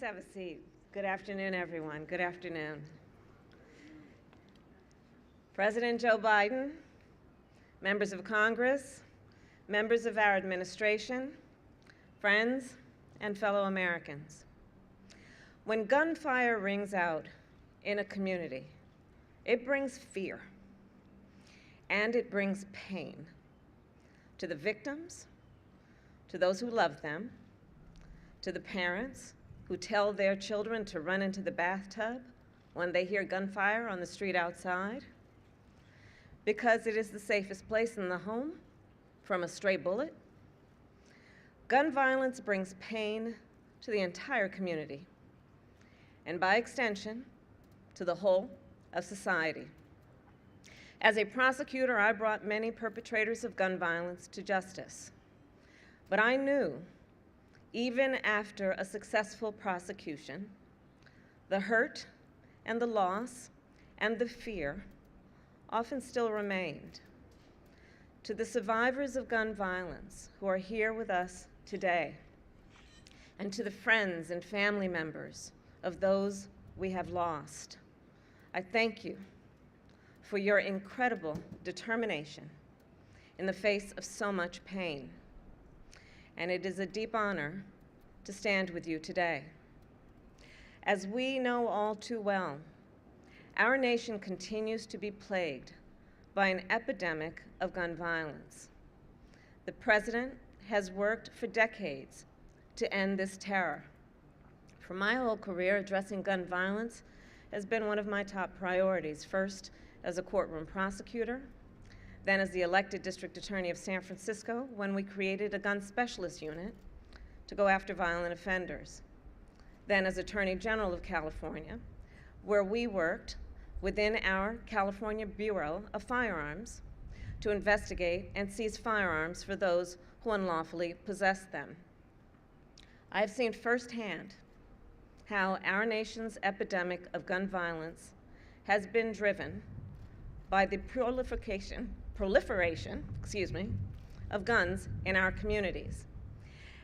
have a seat. Good afternoon, everyone. Good afternoon. President Joe Biden, members of Congress, members of our administration, friends, and fellow Americans. When gunfire rings out in a community, it brings fear, and it brings pain to the victims, to those who love them, to the parents who tell their children to run into the bathtub when they hear gunfire on the street outside, because it is the safest place in the home from a stray bullet. Gun violence brings pain to the entire community, and by extension, to the whole of society. As a prosecutor, I brought many perpetrators of gun violence to justice. But I knew, even after a successful prosecution, the hurt and the loss and the fear often still remained. To the survivors of gun violence who are here with us today, and to the friends and family members of those we have lost, I thank you for your incredible determination in the face of so much pain. And it is a deep honor to stand with you today. As we know all too well, our nation continues to be plagued by an epidemic of gun violence. The President has worked for decades to end this terror. For my whole career, addressing gun violence has been one of my top priorities, first as a courtroom prosecutor, then as the elected district attorney of San Francisco when we created a gun specialist unit to go after violent offenders, then as Attorney General of California, where we worked within our California Bureau of Firearms to investigate and seize firearms for those who unlawfully possess them. I have seen firsthand how our nation's epidemic of gun violence has been driven by the proliferation of guns in our communities,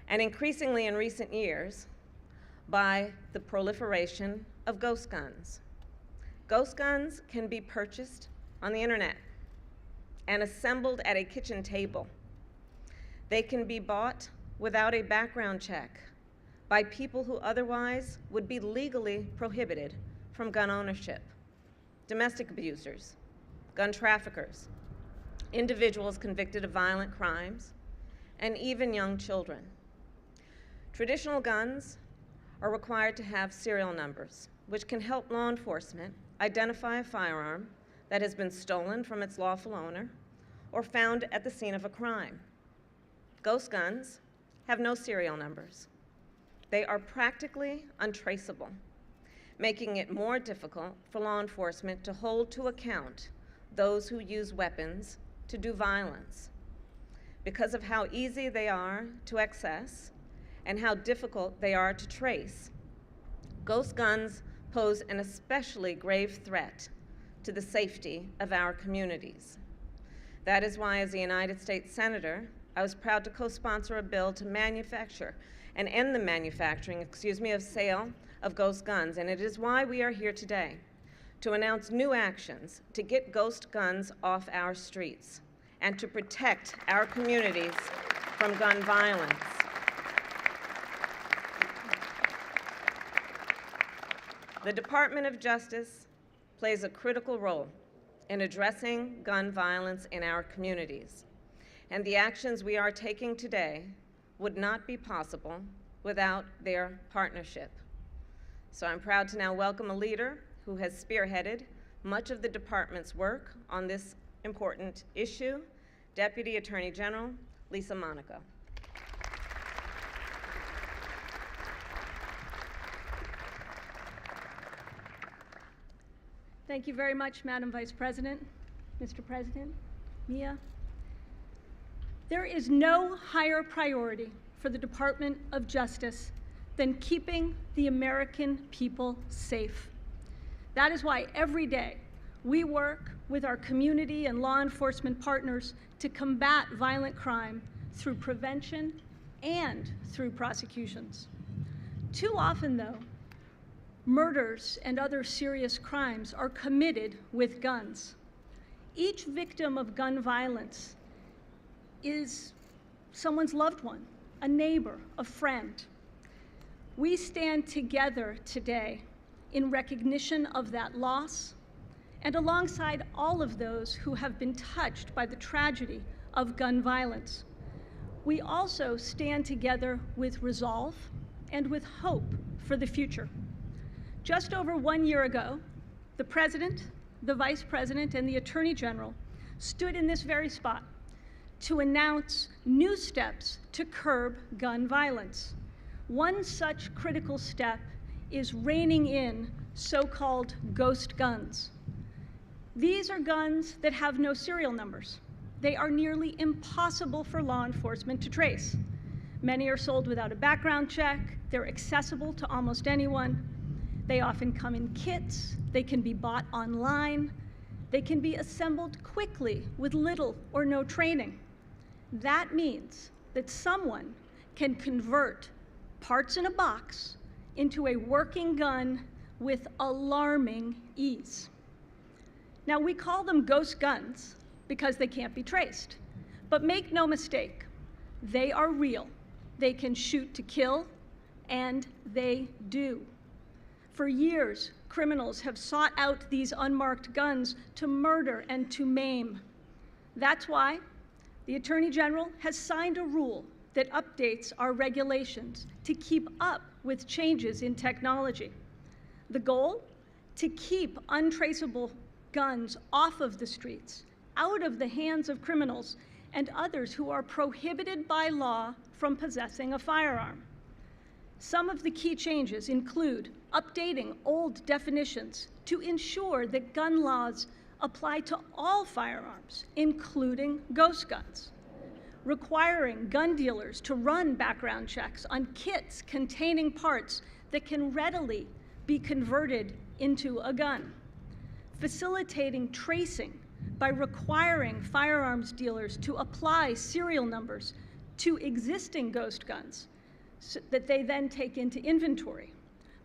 and increasingly in recent years by the proliferation of ghost guns. Ghost guns can be purchased on the internet and assembled at a kitchen table. They can be bought without a background check by people who otherwise would be legally prohibited from gun ownership: domestic abusers, gun traffickers, individuals convicted of violent crimes, and even young children. Traditional guns are required to have serial numbers, which can help law enforcement identify a firearm that has been stolen from its lawful owner or found at the scene of a crime. Ghost guns have no serial numbers. They are practically untraceable, making it more difficult for law enforcement to hold to account those who use weapons to do violence. Because of how easy they are to access and how difficult they are to trace, ghost guns pose an especially grave threat to the safety of our communities. That is why, as a United States Senator, I was proud to co-sponsor a bill to manufacture and end the manufacturing, of sale of ghost guns, and it is why we are here today to announce new actions to get ghost guns off our streets and to protect our communities from gun violence. The Department of Justice plays a critical role in addressing gun violence in our communities, and the actions we are taking today would not be possible without their partnership. So I'm proud to now welcome a leader who has spearheaded much of the department's work on this important issue, Deputy Attorney General Lisa Monaco. Thank you very much, Madam Vice President, Mr. President, Mia. There is no higher priority for the Department of Justice than keeping the American people safe. That is why every day we work with our community and law enforcement partners to combat violent crime through prevention and through prosecutions. Too often, though, Murders and other serious crimes are committed with guns. Each victim of gun violence is someone's loved one, a neighbor, a friend. We stand together today in recognition of that loss and alongside all of those who have been touched by the tragedy of gun violence. We also stand together with resolve and with hope for the future. Just over 1 year ago, the President, the Vice President, and the Attorney General stood in this very spot to announce new steps to curb gun violence. One such critical step is reining in so-called ghost guns. These are guns that have no serial numbers. They are nearly impossible for law enforcement to trace. Many are sold without a background check. They're accessible to almost anyone. They often come in kits. They can be bought online. They can be assembled quickly with little or no training. That means that someone can convert parts in a box into a working gun with alarming ease. Now, we call them ghost guns because they can't be traced. But make no mistake, they are real. They can shoot to kill, and they do. For years, criminals have sought out these unmarked guns to murder and to maim. That's why the Attorney General has signed a rule that updates our regulations to keep up with changes in technology. The goal? To keep untraceable guns off of the streets, out of the hands of criminals and others who are prohibited by law from possessing a firearm. Some of the key changes include updating old definitions to ensure that gun laws apply to all firearms, including ghost guns, requiring gun dealers to run background checks on kits containing parts that can readily be converted into a gun, facilitating tracing by requiring firearms dealers to apply serial numbers to existing ghost guns so that they then take into inventory.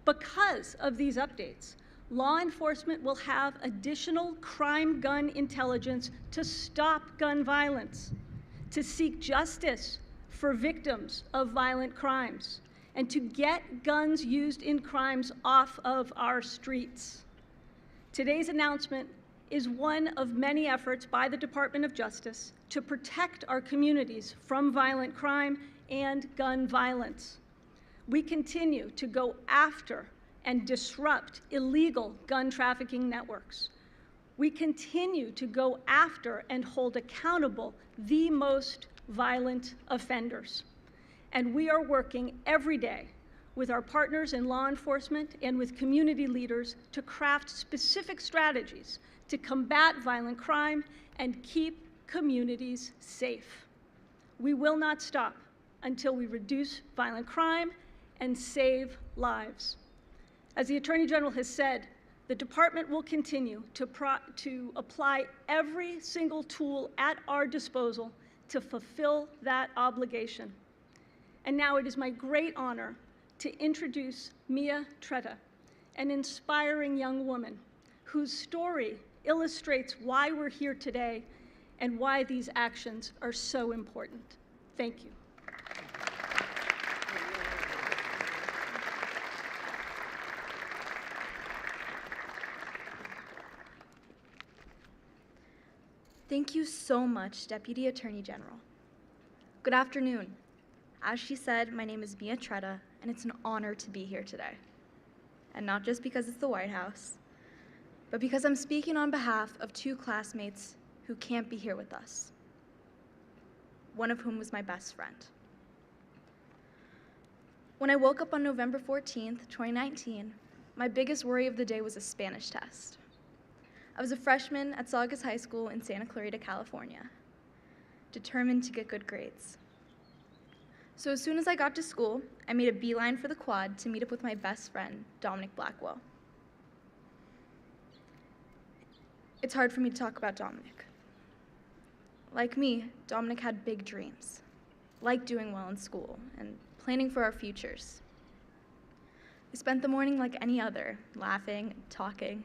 Because of these updates, law enforcement will have additional crime gun intelligence to stop gun violence, to seek justice for victims of violent crimes, and to get guns used in crimes off of our streets. Today's announcement is one of many efforts by the Department of Justice to protect our communities from violent crime and gun violence. We continue to go after and disrupt illegal gun trafficking networks. We continue to go after and hold accountable the most violent offenders. And we are working every day with our partners in law enforcement and with community leaders to craft specific strategies to combat violent crime and keep communities safe. We will not stop until we reduce violent crime and save lives. As the Attorney General has said, the department will continue to apply every single tool at our disposal to fulfill that obligation. And now it is my great honor to introduce Mia Tretta, an inspiring young woman whose story illustrates why we're here today and why these actions are so important. Thank you. Thank you so much, Deputy Attorney General. Good afternoon. As she said, my name is Mia Tretta, and it's an honor to be here today. And not just because it's the White House, but because I'm speaking on behalf of two classmates who can't be here with us, one of whom was my best friend. When I woke up on November 14th, 2019, my biggest worry of the day was a Spanish test. I was a freshman at Saugus High School in Santa Clarita, California, determined to get good grades. So as soon as I got to school, I made a beeline for the quad to meet up with my best friend, Dominic Blackwell. It's hard for me to talk about Dominic. Like me, Dominic had big dreams, liked doing well in school, and planning for our futures. We spent the morning like any other, laughing, talking,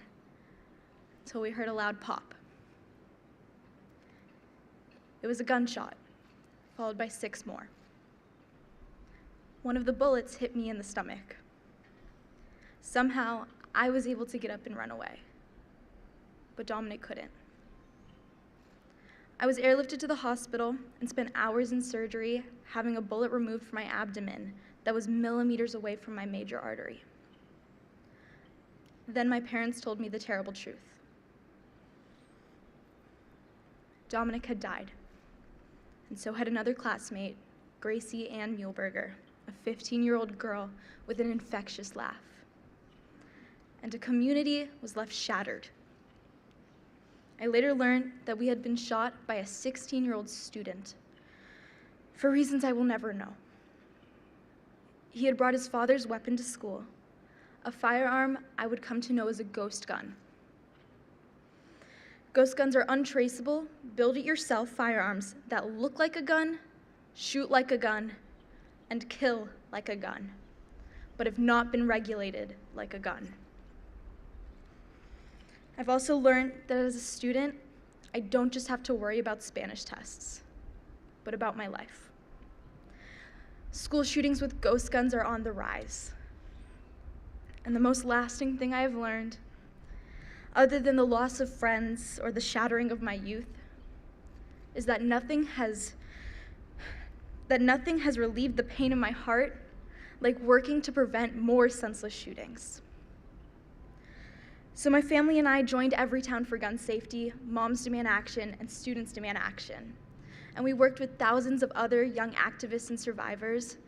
until we heard a loud pop. It was a gunshot, followed by 6 more. One of the bullets hit me in the stomach. Somehow, I was able to get up and run away, but Dominic couldn't. I was airlifted to the hospital and spent hours in surgery having a bullet removed from my abdomen that was millimeters away from my major artery. Then my parents told me the terrible truth. Dominic had died, and so had another classmate, Gracie Ann Muehlberger, a 15-year-old girl with an infectious laugh. And a community was left shattered. I later learned that we had been shot by a 16-year-old student for reasons I will never know. He had brought his father's weapon to school, a firearm I would come to know as a ghost gun. Ghost guns are untraceable, build-it-yourself firearms that look like a gun, shoot like a gun, and kill like a gun, but have not been regulated like a gun. I've also learned that as a student, I don't just have to worry about Spanish tests, but about my life. School shootings with ghost guns are on the rise. And the most lasting thing I have learned, other than the loss of friends or the shattering of my youth, is that nothing has relieved the pain in my heart like working to prevent more senseless shootings. So my family and I joined Everytown for Gun Safety, Moms Demand Action, and Students Demand Action. And we worked with thousands of other young activists and survivors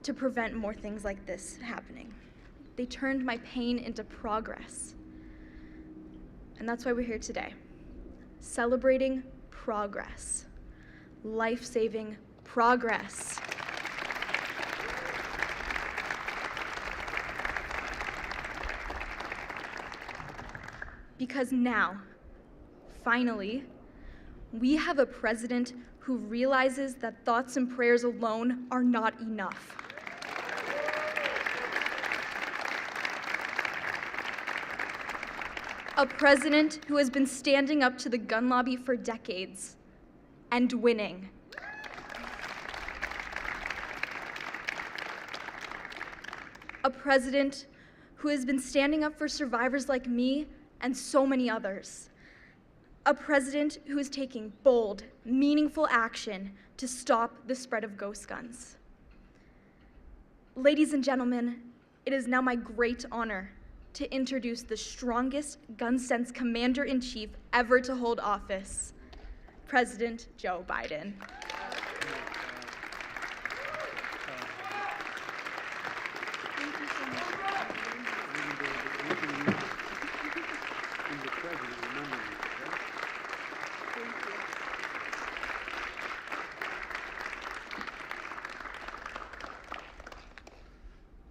to prevent more things like this happening. They turned my pain into progress. And that's why we're here today, celebrating progress, life-saving progress. Because now, finally, we have a president who realizes that thoughts and prayers alone are not enough. A president who has been standing up to the gun lobby for decades and winning. A president who has been standing up for survivors like me and so many others. A president who is taking bold, meaningful action to stop the spread of ghost guns. Ladies and gentlemen, it is now my great honor to introduce the strongest gun sense commander-in-chief ever to hold office, President Joe Biden.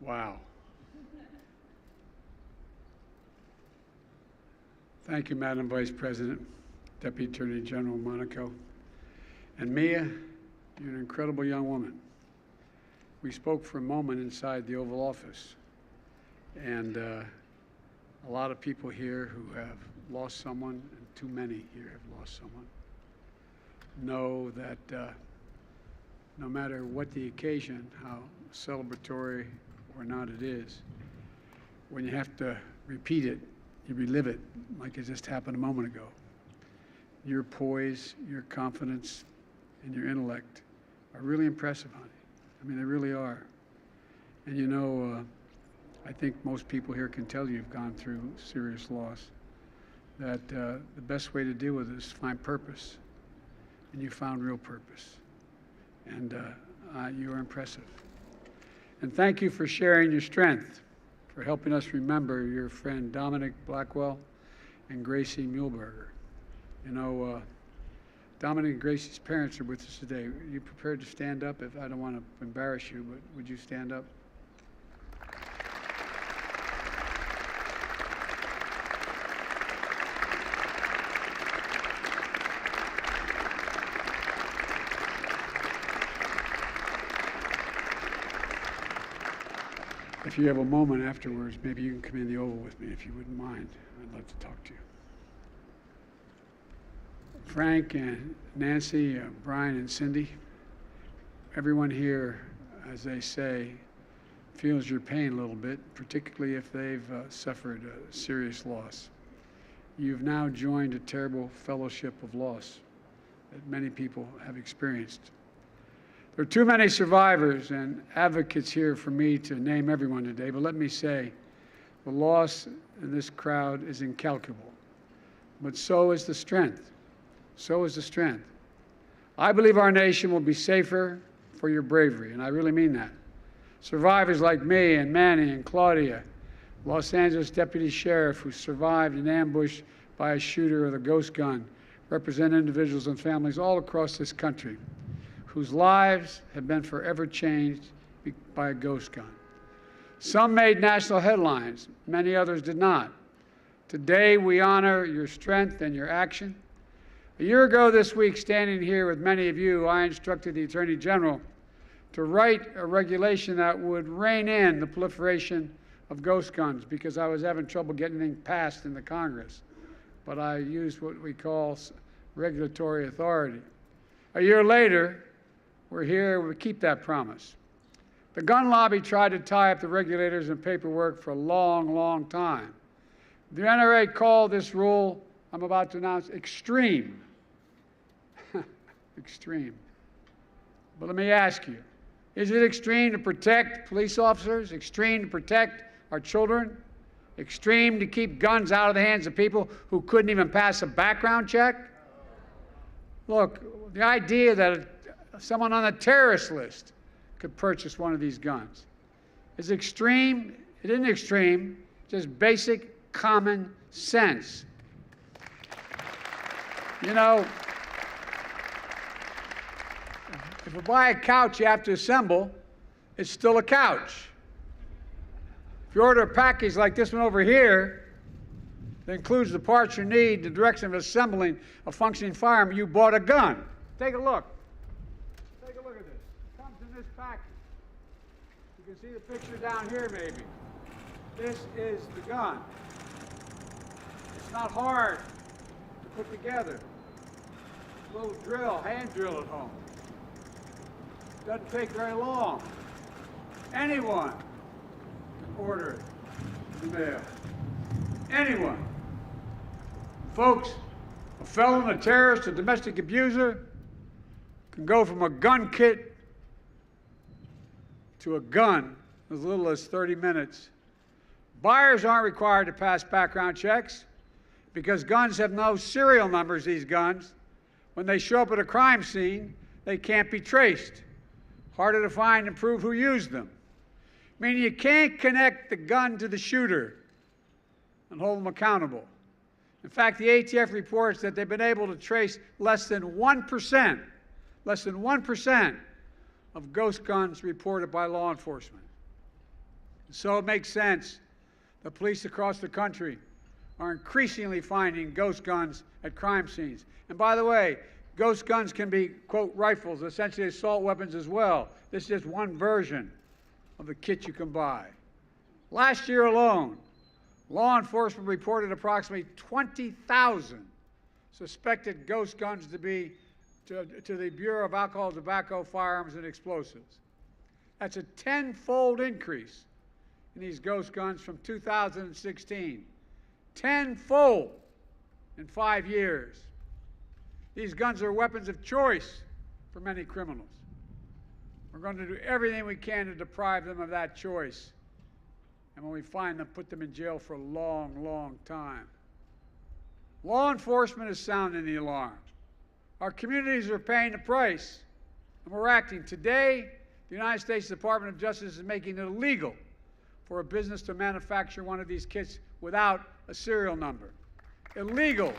Wow. Thank you, Madam Vice President, Deputy Attorney General Monaco. And Mia, you're an incredible young woman. We spoke for a moment inside the Oval Office, and a lot of people here who have lost someone, and too many here have lost someone, know that no matter what the occasion, how celebratory or not it is, when you have to repeat it, you relive it like it just happened a moment ago. Your poise, your confidence, and your intellect are really impressive, honey. I mean, they really are. And you know, I think most people here can tell you've gone through serious loss, that the best way to deal with it is find purpose. And you found real purpose. And you are impressive. And thank you for sharing your strength, for helping us remember your friend Dominic Blackwell and Gracie Muehlberger. You know, Dominic and Gracie's parents are with us today. Are you prepared to stand up? If I don't want to embarrass you, but would you stand up? If you have a moment afterwards, maybe you can come in the Oval with me if you wouldn't mind. I'd love to talk to you. Frank and Nancy, Brian and Cindy, everyone here, as they say, feels your pain a little bit, particularly if they've suffered a serious loss. You've now joined a terrible fellowship of loss that many people have experienced. There are too many survivors and advocates here for me to name everyone today, but let me say, the loss in this crowd is incalculable, but so is the strength. So is the strength. I believe our nation will be safer for your bravery, and I really mean that. Survivors like me and Manny and Claudia, Los Angeles Deputy Sheriff who survived an ambush by a shooter with a ghost gun, represent individuals and families all across this country whose lives have been forever changed by a ghost gun. Some made national headlines, many others did not. Today we honor your strength and your action. A year ago this week, standing here with many of you, I instructed the Attorney General to write a regulation that would rein in the proliferation of ghost guns because I was having trouble getting anything passed in the Congress. But I used what we call regulatory authority. A year later, we're here to keep that promise. The gun lobby tried to tie up the regulators in paperwork for a long, long time. The NRA called this rule I'm about to announce extreme. Extreme. But let me ask you, is it extreme to protect police officers? Extreme to protect our children? Extreme to keep guns out of the hands of people who couldn't even pass a background check? Look, the idea that someone on the terrorist list could purchase one of these guns is extreme. It isn't extreme, just basic common sense. You know, if you buy a couch you have to assemble, it's still a couch. If you order a package like this one over here that includes the parts you need, the direction of assembling a functioning firearm, you bought a gun. Take a look. Take a look at this. It comes in this package. You can see the picture down here maybe. This is the gun. It's not hard to put together. A little drill, hand drill at home. Doesn't take very long. Anyone can order it in the mail. Anyone. Folks, a felon, a terrorist, a domestic abuser can go from a gun kit to a gun in as little as 30 minutes. Buyers aren't required to pass background checks because guns have no serial numbers, these guns. When they show up at a crime scene, they can't be traced. Harder to find and prove who used them. Meaning you can't connect the gun to the shooter and hold them accountable. In fact, the ATF reports that they've been able to trace less than 1% of ghost guns reported by law enforcement. And so it makes sense that police across the country are increasingly finding ghost guns at crime scenes. And by the way, ghost guns can be, quote, rifles, essentially assault weapons as well. This is just one version of the kit you can buy. Last year alone, law enforcement reported approximately 20,000 suspected ghost guns to the Bureau of Alcohol, Tobacco, Firearms, and Explosives. That's a 10-fold increase in these ghost guns from 2016. 10-fold in 5 years. These guns are weapons of choice for many criminals. We're going to do everything we can to deprive them of that choice. And when we find them, put them in jail for a long, long time. Law enforcement is sounding the alarm. Our communities are paying the price, and we're acting. Today, the United States Department of Justice is making it illegal for a business to manufacture one of these kits without a serial number. Illegal.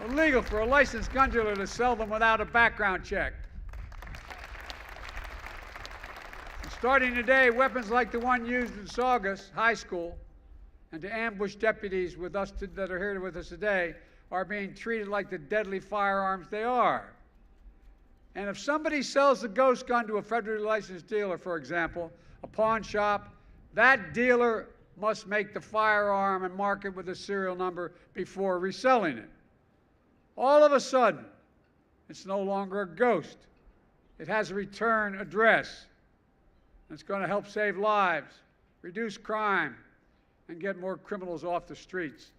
Illegal for a licensed gun dealer to sell them without a background check. And starting today, weapons like the one used in Saugus High School and to ambush deputies with us that are here with us today are being treated like the deadly firearms they are. And if somebody sells the ghost gun to a federally licensed dealer, for example, a pawn shop, that dealer must make the firearm and mark it with a serial number before reselling it. All of a sudden, it's no longer a ghost. It has a return address. It's going to help save lives, reduce crime, and get more criminals off the streets.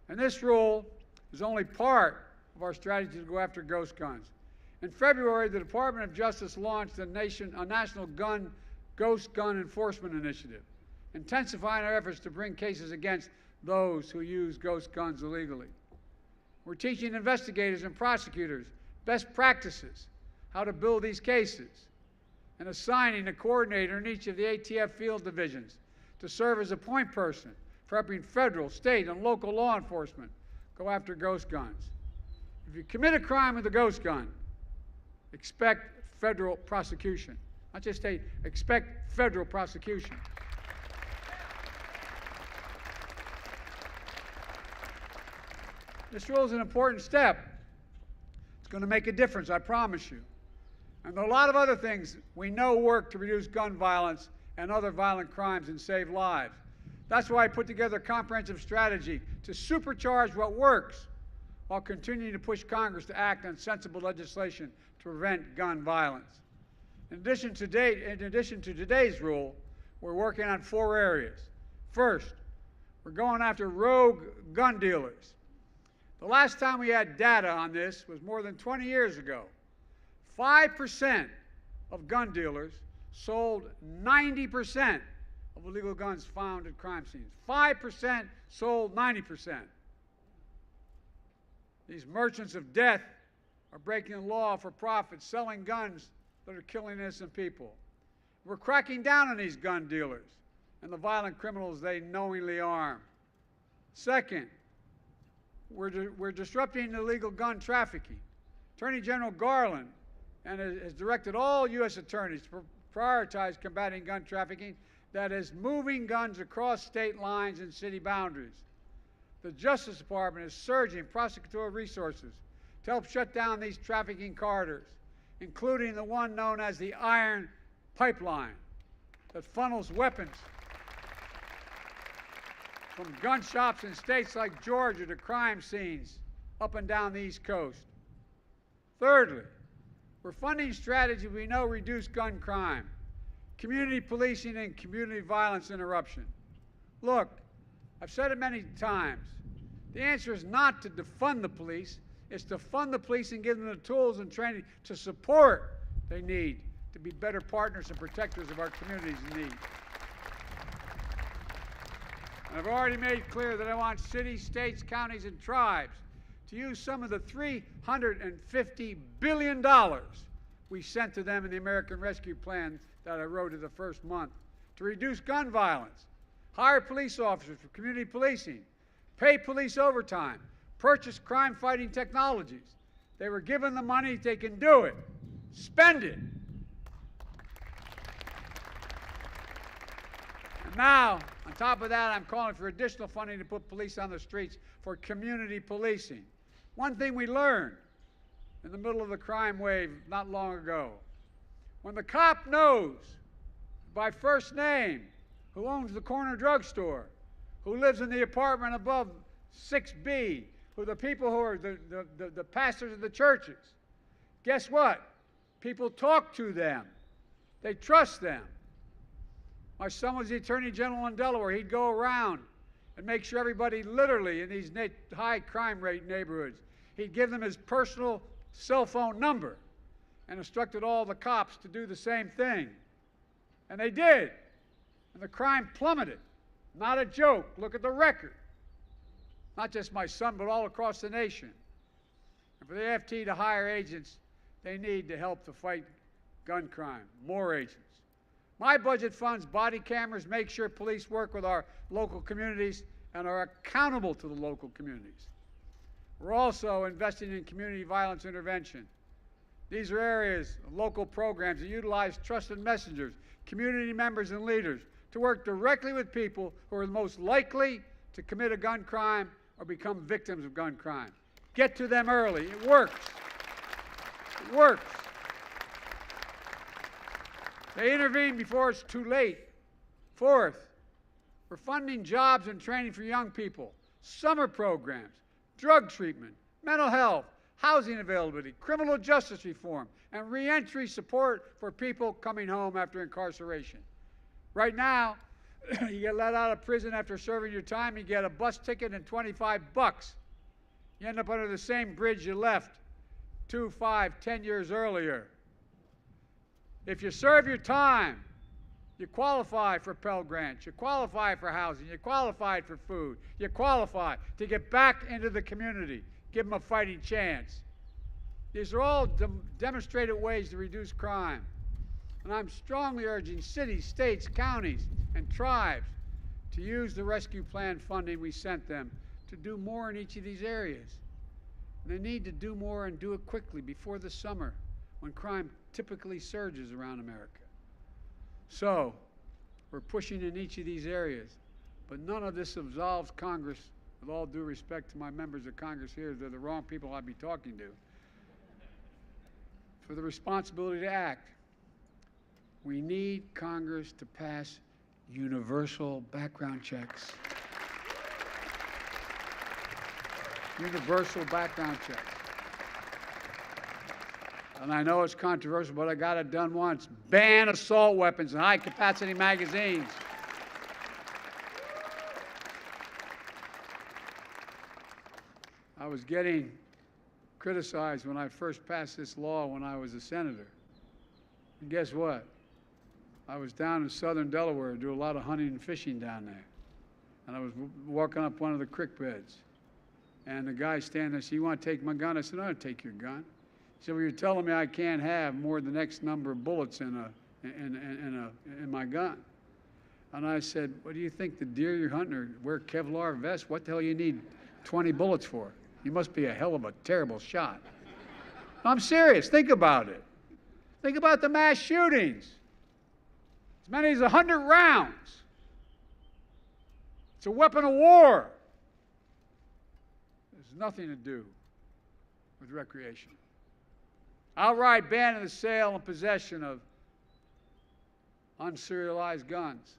And this rule is only part of our strategy to go after ghost guns. In February, the Department of Justice launched a national ghost gun enforcement initiative, intensifying our efforts to bring cases against those who use ghost guns illegally. We're teaching investigators and prosecutors best practices, how to build these cases, and assigning a coordinator in each of the ATF field divisions to serve as a point person for helping federal, state, and local law enforcement go after ghost guns. If you commit a crime with a ghost gun, expect federal prosecution. Not just state, expect federal prosecution. This rule is an important step. It's going to make a difference, I promise you. And there are a lot of other things we know work to reduce gun violence and other violent crimes and save lives. That's why I put together a comprehensive strategy to supercharge what works while continuing to push Congress to act on sensible legislation to prevent gun violence. In addition to today's rule, we're working on 4 areas. First, we're going after rogue gun dealers. The last time we had data on this was more than 20 years ago. 5% of gun dealers sold 90% of illegal guns found at crime scenes. 5% sold 90%. These merchants of death are breaking the law for profit, selling guns that are killing innocent people. We're cracking down on these gun dealers and the violent criminals they knowingly arm. Second, we're disrupting illegal gun trafficking. Attorney General Garland has directed all U.S. attorneys to prioritize combating gun trafficking that is moving guns across state lines and city boundaries. The Justice Department is surging prosecutorial resources to help shut down these trafficking corridors, including the one known as the Iron Pipeline that funnels weapons from gun shops in states like Georgia to crime scenes up and down the East Coast. Thirdly, we're funding strategies we know reduce gun crime, community policing, and community violence interruption. Look, I've said it many times. The answer is not to defund the police. It's to fund the police and give them the tools and training to support they need to be better partners and protectors of our communities in need. And I've already made clear that I want cities, states, counties, and tribes to use some of the $350 billion we sent to them in the American Rescue Plan that I wrote in the first month to reduce gun violence, hire police officers for community policing, pay police overtime, purchase crime-fighting technologies. They were given the money, they can do it. Spend it. And now, on top of that, I'm calling for additional funding to put police on the streets for community policing. One thing we learned in the middle of the crime wave not long ago, when the cop knows by first name who owns the corner drugstore, who lives in the apartment above 6B, who the people who are the pastors of the churches, guess what? People talk to them. They trust them. My son was the Attorney General in Delaware. He'd go around and make sure everybody literally in these high crime rate neighborhoods, he'd give them his personal cell phone number and instructed all the cops to do the same thing. And they did. And the crime plummeted. Not a joke. Look at the record. Not just my son, but all across the nation. And for the FT to hire agents, they need to help to fight gun crime. More agents. My budget funds body cameras, make sure police work with our local communities and are accountable to the local communities. We're also investing in community violence intervention. These are areas of local programs that utilize trusted messengers, community members, and leaders to work directly with people who are the most likely to commit a gun crime or become victims of gun crime. Get to them early. It works. works. They intervene before it's too late. Fourth, we're funding jobs and training for young people, summer programs, drug treatment, mental health, housing availability, criminal justice reform, and reentry support for people coming home after incarceration. Right now, you get let out of prison after serving your time, you get a bus ticket and 25 bucks. You end up under the same bridge you left 2, 5, 10 years earlier. If you serve your time, you qualify for Pell Grants, you qualify for housing, you qualify for food, you qualify to get back into the community, give them a fighting chance. These are all demonstrated ways to reduce crime. And I'm strongly urging cities, states, counties, and tribes to use the rescue plan funding we sent them to do more in each of these areas. And they need to do more and do it quickly before the summer when crime typically surges around America. So, we're pushing in each of these areas, but none of this absolves Congress, with all due respect to my members of Congress here, they're the wrong people I'd be talking to, for the responsibility to act. We need Congress to pass universal background checks. Universal background checks. And I know it's controversial, but I got it done once. Ban assault weapons and high-capacity magazines. I was getting criticized when I first passed this law when I was a senator. And guess what? I was down in southern Delaware, do a lot of hunting and fishing down there. And I was walking up one of the creek beds. And the guy standing there said, "You want to take my gun?" I said, "I don't take your gun." He said, "Well, you're telling me I can't have more than the next number of bullets in my gun." And I said, "What do you think the deer you're hunting or wear Kevlar vests? What the hell you need 20 bullets for? You must be a hell of a terrible shot." I'm serious. Think about it. Think about the mass shootings. As many as 100 rounds. It's a weapon of war. There's nothing to do with recreation. Outright ban of the sale and possession of unserialized guns.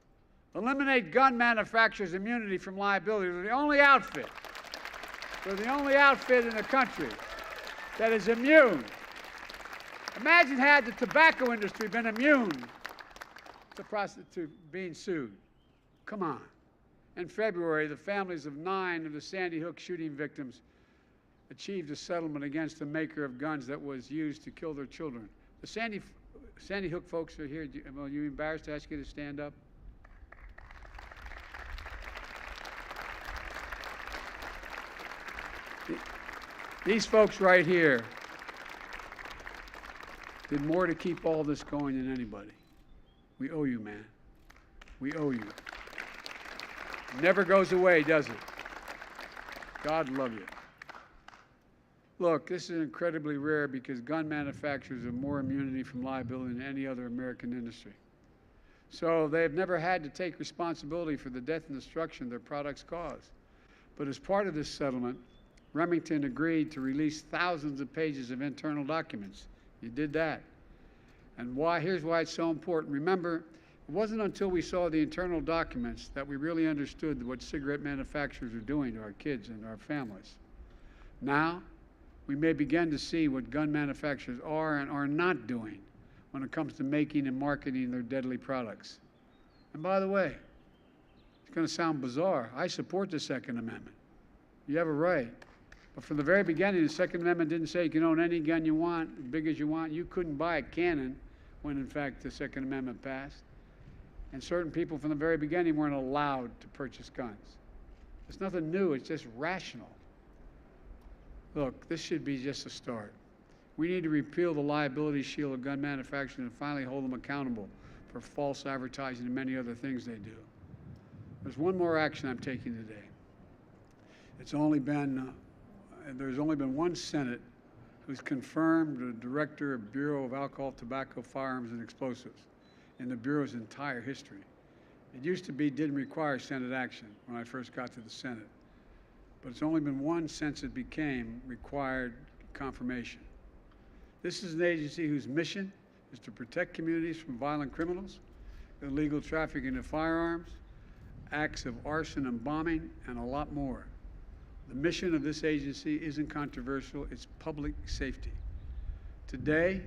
Eliminate gun manufacturers' immunity from liability. They're the only outfit. They're the only outfit in the country that is immune. Imagine had the tobacco industry been immune to being sued. Come on. In February, the families of 9 of the Sandy Hook shooting victims achieved a settlement against the maker of guns that was used to kill their children. The Sandy Hook folks are here. Are you embarrassed to ask you to stand up? These folks right here did more to keep all this going than anybody. We owe you, man. We owe you. Never goes away, does it? God love you. Look, this is incredibly rare because gun manufacturers have more immunity from liability than any other American industry. So they've never had to take responsibility for the death and destruction their products cause. But as part of this settlement, Remington agreed to release thousands of pages of internal documents. You did that. And here's why it's so important. Remember, it wasn't until we saw the internal documents that we really understood what cigarette manufacturers are doing to our kids and our families. Now, we may begin to see what gun manufacturers are and are not doing when it comes to making and marketing their deadly products. And by the way, it's going to sound bizarre. I support the Second Amendment. You have a right. But from the very beginning, the Second Amendment didn't say you can own any gun you want, as big as you want. You couldn't buy a cannon when, in fact, the Second Amendment passed. And certain people from the very beginning weren't allowed to purchase guns. It's nothing new. It's just rational. Look, this should be just a start. We need to repeal the liability shield of gun manufacturers and finally hold them accountable for false advertising and many other things they do. There's one more action I'm taking today. There's only been one Senate who's confirmed the Director of Bureau of Alcohol, Tobacco, Firearms, and Explosives in the Bureau's entire history. It used to be didn't require Senate action when I first got to the Senate. But it's only been one since it became required confirmation. This is an agency whose mission is to protect communities from violent criminals, illegal trafficking of firearms, acts of arson and bombing, and a lot more. The mission of this agency isn't controversial, it's public safety. Today,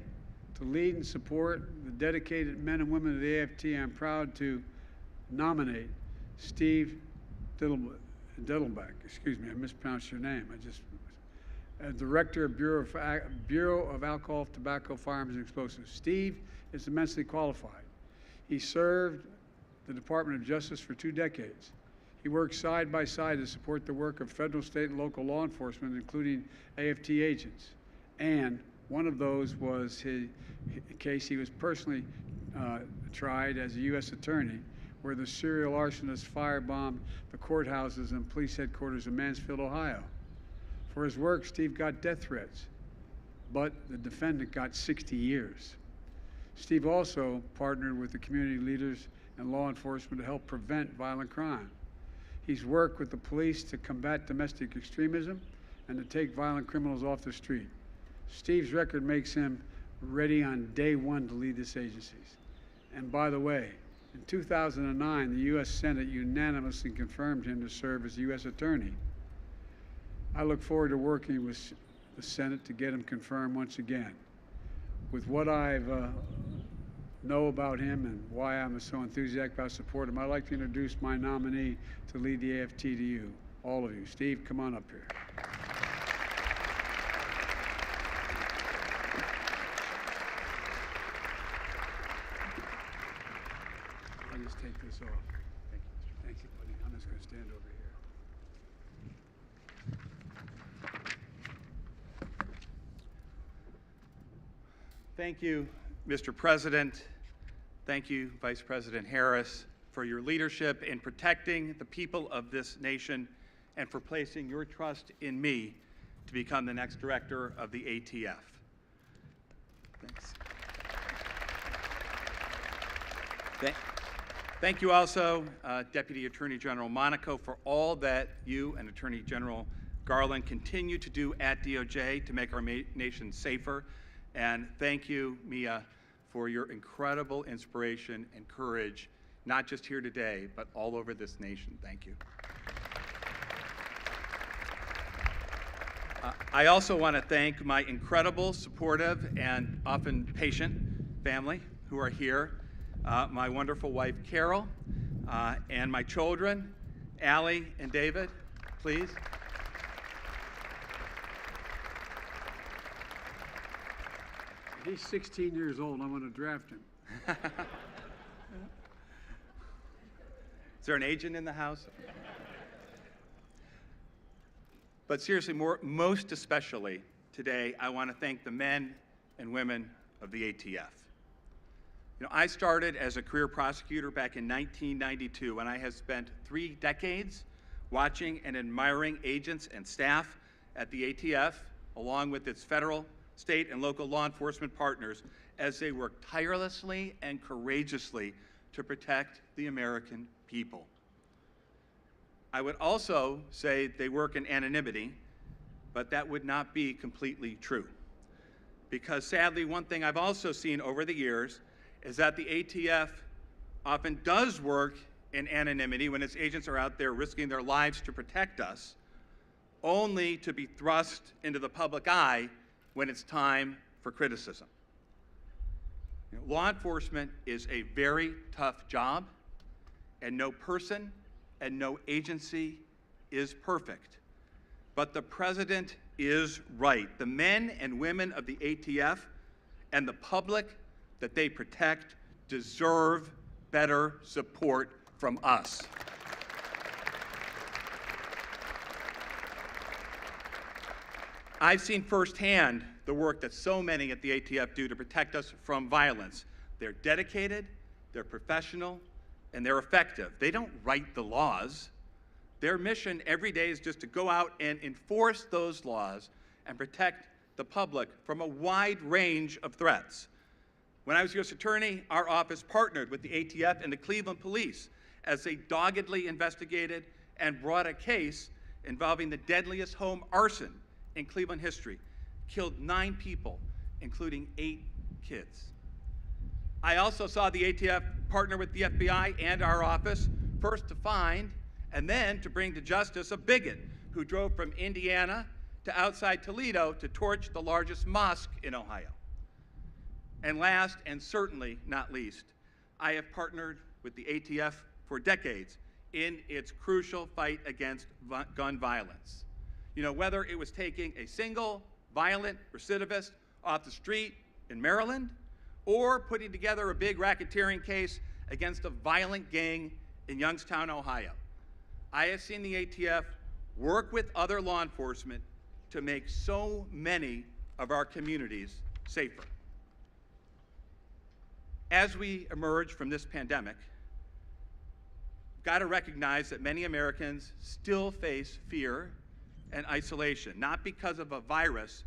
to lead and support the dedicated men and women of the AFT, I'm proud to nominate Steve Dittelbeck. Excuse me, I mispronounced your name. As Director of Bureau of Alcohol, Tobacco, Firearms, and Explosives. Steve is immensely qualified. He served the Department of Justice for 2 decades. He worked side by side to support the work of federal, state, and local law enforcement, including AFT agents. And one of those was his case he was personally tried as a U.S. attorney, where the serial arsonist firebombed the courthouses and police headquarters in Mansfield, Ohio. For his work, Steve got death threats, but the defendant got 60 years. Steve also partnered with the community leaders and law enforcement to help prevent violent crime. He's worked with the police to combat domestic extremism and to take violent criminals off the street. Steve's record makes him ready on day one to lead this agency. And by the way, in 2009, the U.S. Senate unanimously confirmed him to serve as U.S. Attorney. I look forward to working with the Senate to get him confirmed once again. With what I know about him and why I'm so enthusiastic about supporting him, I'd like to introduce my nominee to lead the AFT to you, all of you. Steve, come on up here. I'll just take this off. Thank you. Thank you, buddy. I'm just going to stand over here. Thank you, Mr. President. Thank you, Vice President Harris, for your leadership in protecting the people of this nation and for placing your trust in me to become the next director of the ATF. Thanks. Thank you also, Deputy Attorney General Monaco, for all that you and Attorney General Garland continue to do at DOJ to make our nation safer. And thank you, Mia, for your incredible inspiration and courage, not just here today, but all over this nation. Thank you. I also want to thank my incredible, supportive, and often patient family who are here. My wonderful wife, Carol, and my children, Allie and David, please. He's 16 years old. I want to draft him. Is there an agent in the house? But seriously, most especially today, I want to thank the men and women of the ATF. You know, I started as a career prosecutor back in 1992, and I have spent 3 decades watching and admiring agents and staff at the ATF, along with its federal, state, and local law enforcement partners as they work tirelessly and courageously to protect the American people. I would also say they work in anonymity, but that would not be completely true. Because sadly, one thing I've also seen over the years is that the ATF often does work in anonymity when its agents are out there risking their lives to protect us, only to be thrust into the public eye when it's time for criticism. You know, law enforcement is a very tough job, and no person and no agency is perfect. But the President is right. The men and women of the ATF and the public that they protect deserve better support from us. I've seen firsthand the work that so many at the ATF do to protect us from violence. They're dedicated, they're professional, and they're effective. They don't write the laws. Their mission every day is just to go out and enforce those laws and protect the public from a wide range of threats. When I was U.S. Attorney, our office partnered with the ATF and the Cleveland Police as they doggedly investigated and brought a case involving the deadliest home arson in Cleveland history, killed 9 people, including 8 kids. I also saw the ATF partner with the FBI and our office, first to find and then to bring to justice a bigot who drove from Indiana to outside Toledo to torch the largest mosque in Ohio. And last, and certainly not least, I have partnered with the ATF for decades in its crucial fight against gun violence. You know, whether it was taking a single violent recidivist off the street in Maryland, or putting together a big racketeering case against a violent gang in Youngstown, Ohio. I have seen the ATF work with other law enforcement to make so many of our communities safer. As we emerge from this pandemic, we've got to recognize that many Americans still face fear and isolation, not because of a virus,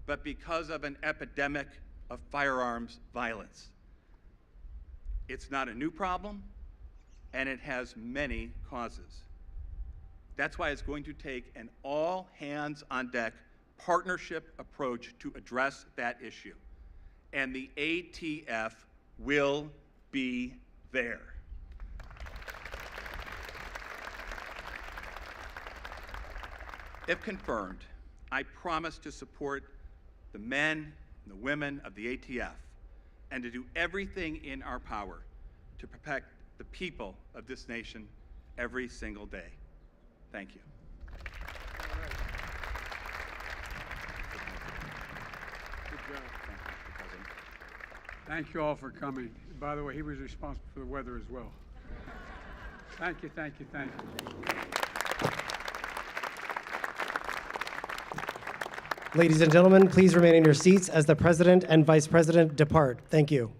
but because of an epidemic of firearms violence. It's not a new problem, and it has many causes. That's why it's going to take an all-hands-on-deck partnership approach to address that issue. And the ATF will be there. If confirmed, I promise to support the men and the women of the ATF and to do everything in our power to protect the people of this nation every single day. Thank you. Good job. Thank you all for coming. And by the way, he was responsible for the weather as well. Thank you, thank you, thank you. Ladies and gentlemen, please remain in your seats as the President and Vice President depart. Thank you.